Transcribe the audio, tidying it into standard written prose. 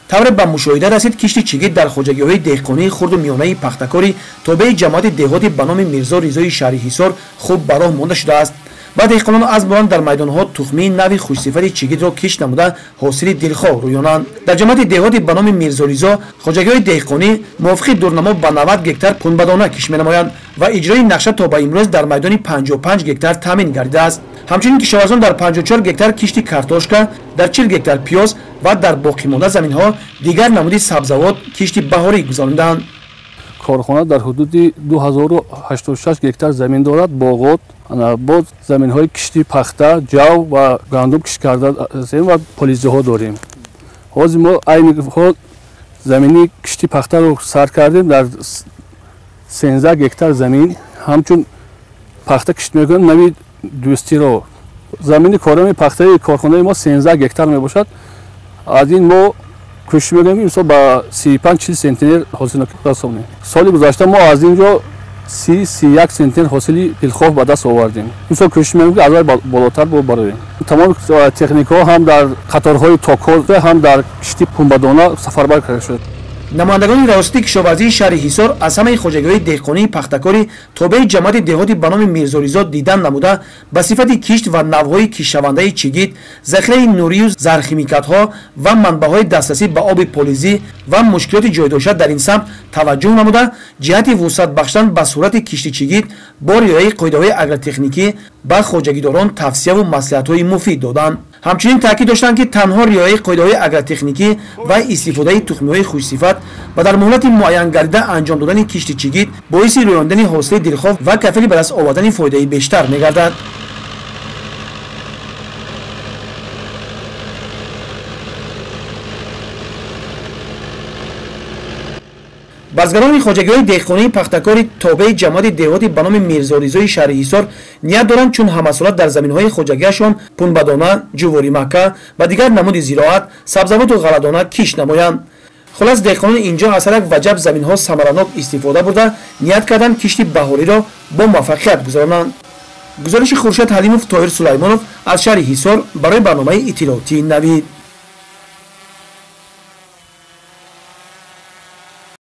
тавре ба мушоҳида расид кишти чигит дар хоҷагиҳои деҳқонии хурду миёнаи пахтакори тобеи ҷамоати деҳоти ба номи Мирзо Ризои шаҳри Ҳисор хуб ба роҳ монда шудааст. ба деҳқонон аз буранд дар майдонҳо тухмии нави хушсифати чигитро кишт намуда ҳосили дилхоҳ рӯёнанд. Дар ҷамоати деҳоти ба номи Мирзо Ризо хоҷагиҳои деҳқонӣ мувофиқи дурнамо ба 90 гектар пунбадона кишт менамоянд ва иҷрои нақша то ба имрӯз дар майдони 55 гектар таъмин гардидааст. ҳамчунин кишоварзон дар 54 гектар кишти картошка, дар 40 гектар пиёз ва дар боқимонда заминҳо дигар намуди сабзавот кишти баҳорӣ гузаронданд. корхона дар ҳудуди 2086 гектар замин дорад. боғот, боз заминҳои кишти пахта, ҷав ва гандум кишт кардасем ва полизиҳо дорем. ҳозир мо айни замини кишти пахтаро сар кардем дар 13 гектар замин. ҳамчун пахта кишт мекунем нави дӯстиро. замини корами пахтаи корхонаи мо 13 гектар мебошад. аз ин мо кӯшиш мекунем ки мисол ба 35-40 сентнер ҳосил расонем. соли гузашта мо аз инҷо 30-31 сентнер ҳосили дилхоҳ ба даст овардем. мисол кӯшиш мекунем ки аз вай болотар бароем. тамоми техникаҳо ҳам дар қаторҳои токҳо ҳам дар кишти пунбадона сафарбар карда шуд. намояндагони равосати кишоварзии шаҳри Ҳисор аз ҳамаи хоҷагиҳои деҳқонии пахтакори тобеи ҷамоати деҳоти ба номи Мирзо Ризо дидан намуда ба сифати кишт ва навъҳои киштшавандаи чигит, захираи нурию зархимикатҳо ва манбаъҳои дастрасӣ ба оби полизӣ ва мушкилоти ҷойдошта дар ин самт таваҷҷӯҳ намуда ҷиҳати вусъат бахшидан ба сурати кишти чигит бо риояи қоидаҳои агротехникӣ ба хоҷагидорон тавсияву маслиҳатҳои муфид доданд. ҳамчунин таъкид доштанд ки танҳо риояи қоидаҳои агротехникӣ ва истифодаи тухмиҳои хушсифат ва дар муҳлати муайян гардида анҷом додани кишти чигит боиси рӯёндани ҳосили дилхоҳ ва кафили ба даст овардани фоидаи бештар мегардад. базгарони хоҷагиҳои деҳқонии пахтакори тобеи ҷамоати деҳоти ба номи Мирзо Ризои шаҳри Ҳисор ният доранд чун ҳамасола дар заминҳои хоҷагиашон пунбадона, ҷуворимакка ва дигар намуди зироат, сабзавоту ғалладона кишт намоянд. хулас деҳқонони инҷо аз ҳарак ваҷаб заминҳо самаранок истифода бурда ният карданд кишти баҳориро бо муваффақият гузаронанд. гузориши Хуршед Ҳалимов, Тоҳир Сулаймонов аз шаҳри Ҳисор барои барномаи иттилоотии Навид.